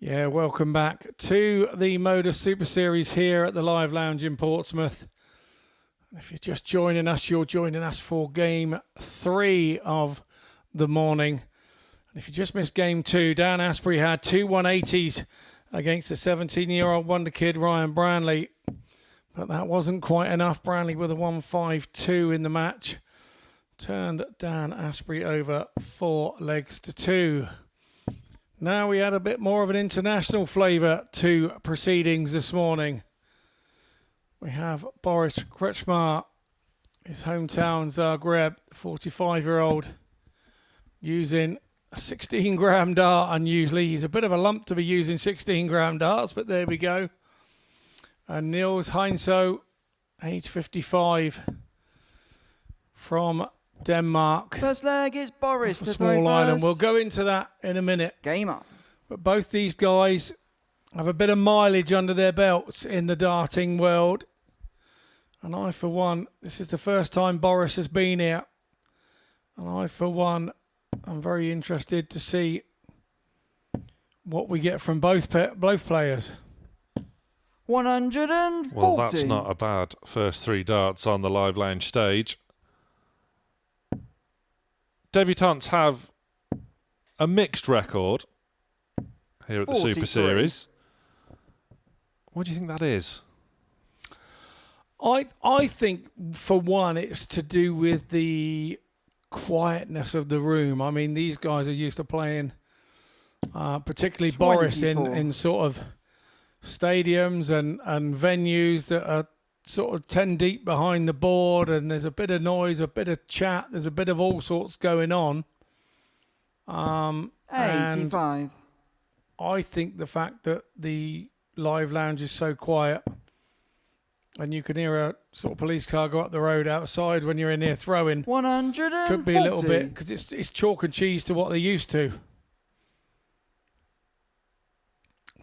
Yeah, welcome back to the MODUS Super Series here at the Live Lounge in Portsmouth. If you're just joining us, you're joining us for Game 3 of the morning. And if you just missed Game 2, Dan Asprey had two 180s against the 17-year-old wonder kid Ryan Branley. But that wasn't quite enough. Branley with a 1-5-2 in the match turned Dan Asprey over 4 legs to 2. Now we had a bit more of an international flavour to proceedings this morning. We have Boris Krcmar, his hometown Zagreb, 45-year-old, using a 16-gram dart. Unusually, he's a bit of a lump to be using 16-gram darts, but there we go. And Niels Heinso, age 55, from Denmark. First leg is Boris to small island. We'll go into that in a minute. Game on. But both these guys have a bit of mileage under their belts in the darting world. And I, for one, this is the first time Boris has been here. And I, for one, I'm very interested to see what we get from both players. 140. Well, that's not a bad first 3 darts on the Live Lounge stage. Debutantes have a mixed record here at the 43. Super Series. What do you think that is? I think, for one, it's to do with the quietness of the room. I mean, these guys are used to playing, particularly 24. Boris, in sort of stadiums and venues that are sort of 10 deep behind the board, and there's a bit of noise, a bit of chat, there's a bit of all sorts going on. 85. I think the fact that the Live Lounge is so quiet, and you can hear a sort of police car go up the road outside when you're in here throwing, 140. could be a little bit, because it's chalk and cheese to what they're used to.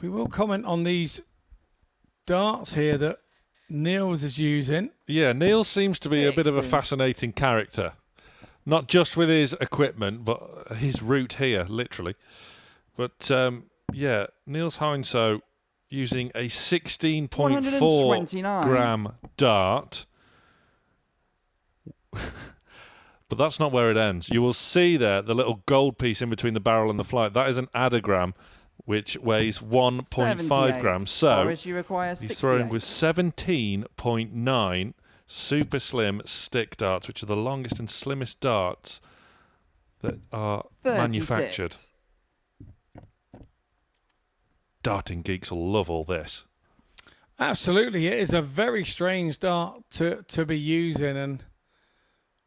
We will comment on these darts here that Niels is using. Yeah, Neil seems to be 60. a bit of a fascinating character. Not just with his equipment, but his route here, literally. But, yeah, Niels Heinso using a 16.4 gram dart. But that's not where it ends. You will see there the little gold piece in between the barrel and the flight. That is an adagram, which weighs 1.5 grams. So Boris, you require he's 68. throwing with 17.9 super slim stick darts, which are the longest and slimmest darts that are 36. manufactured. Darting geeks will love all this. Absolutely, it is a very strange dart to be using, and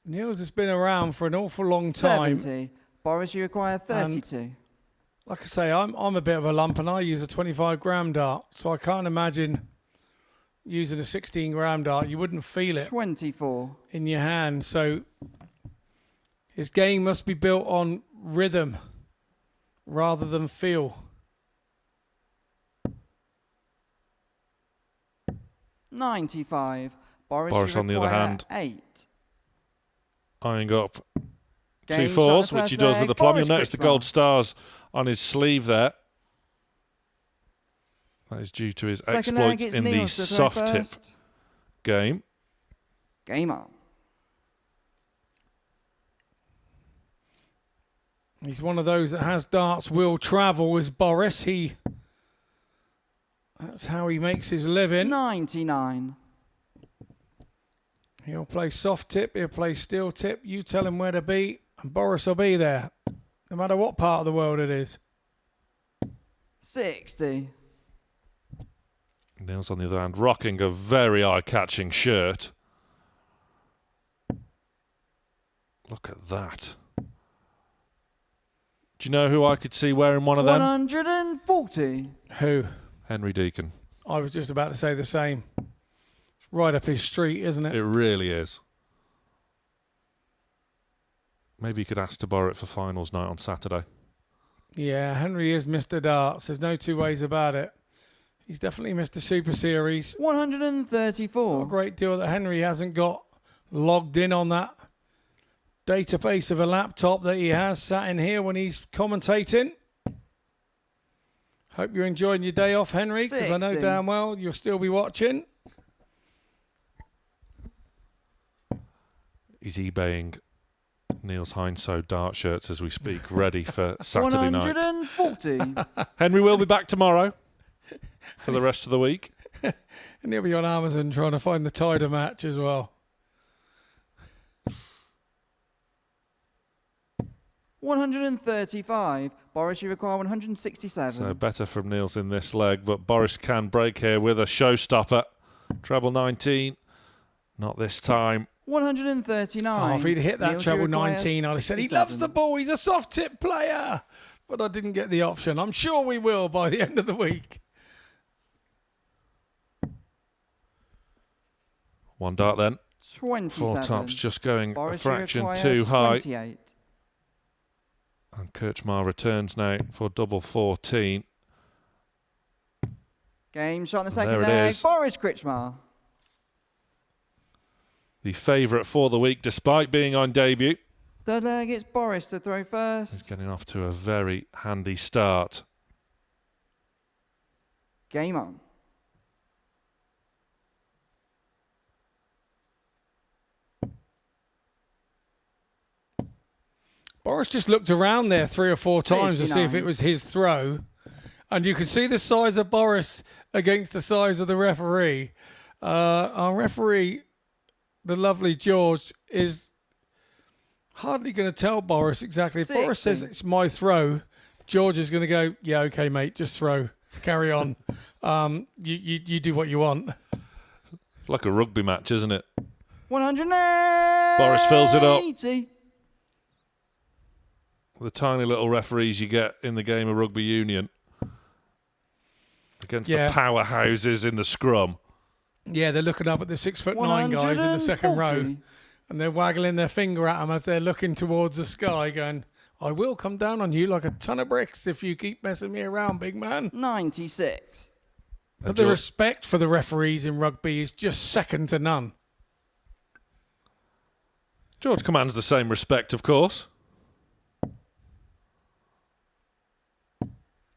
Niels has been around for an awful long time. 70. Boris, you require 32. Like I say, I'm a bit of a lump, and I use a 25-gram dart, so I can't imagine using a 16-gram dart. You wouldn't feel it 24. in your hand. So his game must be built on rhythm rather than feel. 95. Boris, you On the other require hand, 8. eyeing up Game 2 shot fours, the which first he does leg, with the plum. Boris You'll notice the Krcmar. gold stars on his sleeve there. That is due to his Second leg, exploits it's in the Niels to throw soft tip first. game. Game on. He's one of those that has darts will travel, is Boris. That's how he makes his living. 99. He'll play soft tip, he'll play steel tip. You tell him where to be, and Boris will be there, no matter what part of the world it is. 60. Niels, on the other hand, rocking a very eye-catching shirt. Look at that. Do you know who I could see wearing one of them? 140. Who? Henry Deacon. I was just about to say the same. It's right up his street, isn't it? It really is. Maybe you could ask to borrow it for finals night on Saturday. Yeah, Henry is Mr. Darts. There's no two ways about it. He's definitely Mr. Super Series. 134. A great deal that Henry hasn't got logged in on that database of a laptop that he has sat in here when he's commentating. Hope you're enjoying your day off, Henry, because I know 60. damn well you'll still be watching. He's eBaying Niels Heinsoe dart shirts as we speak, ready for Saturday night. 140. Henry will be back tomorrow for the rest of the week. And he'll be on Amazon trying to find the Tider match as well. 135. Boris, you require 167. So better from Niels in this leg, but Boris can break here with a showstopper. Treble 19. Not this time. 139. Oh, if he'd hit that Niels, you treble require 19, I'd have said he 67. loves the ball. He's a soft tip player. But I didn't get the option. I'm sure we will by the end of the week. One dart then. 27. Four tops just going Boris, a you fraction require too high. 28. And Krcmar returns now for double 14. Game shot in the And second there it leg. is. Boris Krcmar. The favourite for the week, despite being on debut. Third leg, it's Boris to throw He's first. getting off to a very handy start. Game on. Boris just looked around there 3 or 4 times to see if 59. it was his throw. And you can see the size of Boris against the size of the referee. Our referee, the lovely George, is hardly going to tell Boris exactly. If Boris 60. says it's my throw, George is going to go, yeah, okay, mate, just throw. Carry on. You do what you want. Like a rugby match, isn't it? 180. Boris fills it up. The tiny little referees you get in the game of rugby union against Yeah. the powerhouses in the scrum. Yeah, they're looking up at the 6'9" guys in the second row. 140. And they're waggling their finger at them as they're looking towards the sky going, I will come down on you like a ton of bricks if you keep messing me around, big man. 96. But And the George- respect for the referees in rugby is just second to none. George commands the same respect, of course.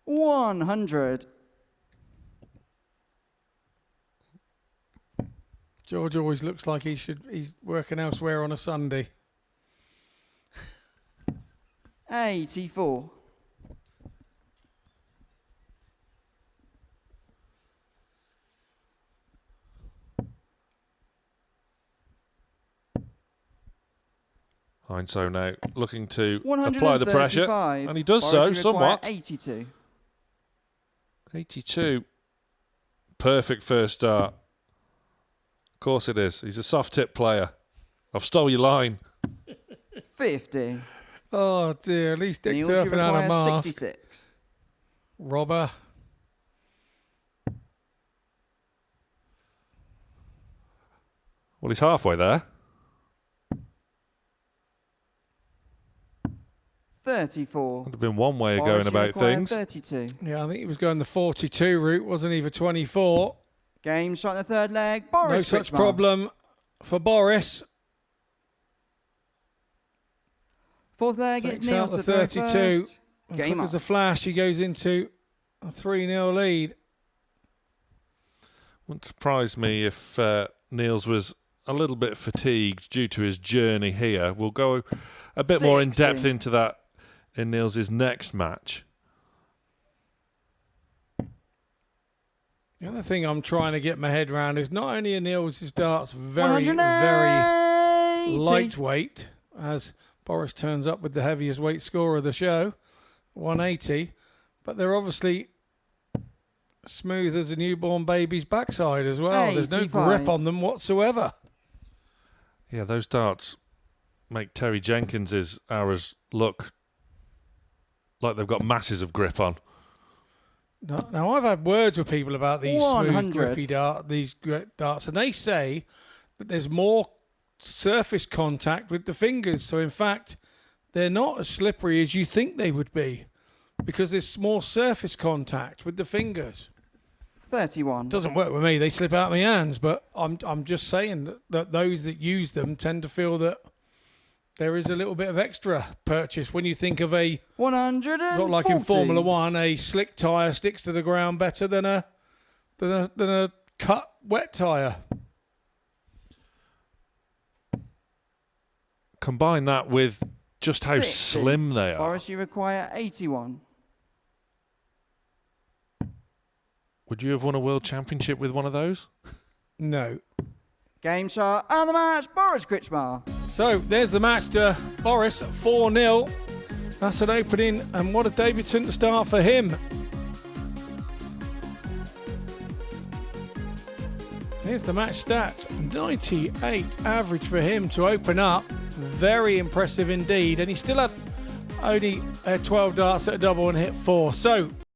100. George always looks like he's working elsewhere on a Sunday. 84. Heinsoe now looking to apply the pressure. 135. And he does Boris, so you require somewhat. 82. 82. Perfect first start. Of course it is. He's a soft tip player. I've stole your line. 50. Oh dear, at least Dick Niels, you Turpin had a require mask. 66. Robber. Well, he's halfway there. 34. Would have been one way of Boris, going you about require things. 32. Yeah, I think he was going the 42 route, wasn't he, for 24. Game shot in the third leg. Boris No such Krcmar. problem for Boris. Fourth leg, it's Takes Niels out to the throw 32. first. And Game quick as on. a flash, he goes into a 3-0 lead. Wouldn't surprise me if Niels was a little bit fatigued due to his journey here. We'll go a bit more in 60. depth into that in Niels' next match. The other thing I'm trying to get my head around is not only are Niels' darts very, 180. very lightweight, as Boris turns up with the heaviest weight score of the show, 180, but they're obviously smooth as a newborn baby's backside as well. There's no 85. grip on them whatsoever. Yeah, those darts make Terry Jenkins's arrows look like they've got masses of grip on. Now I've had words with people about these smooth, 100. grippy darts, and they say that there's more surface contact with the fingers. So in fact, they're not as slippery as you think they would be, because there's more surface contact with the fingers. 31. Doesn't work with me; they slip out of my hands. But I'm just saying that those that use them tend to feel that there is a little bit of extra purchase when you think of a 140. sort of like in Formula One, a slick tyre sticks to the ground better than a cut wet tyre. Combine that with just how 60. slim they are. Boris, you require 81. Would you have won a world championship with one of those? No. Game shot and the match, Boris Krcmar. So there's the match to Boris, 4-0. That's an opening, and what a debutant start for him. Here's the match stats, 98 average for him to open up. Very impressive indeed, and he still had only 12 darts at a double and hit 4. So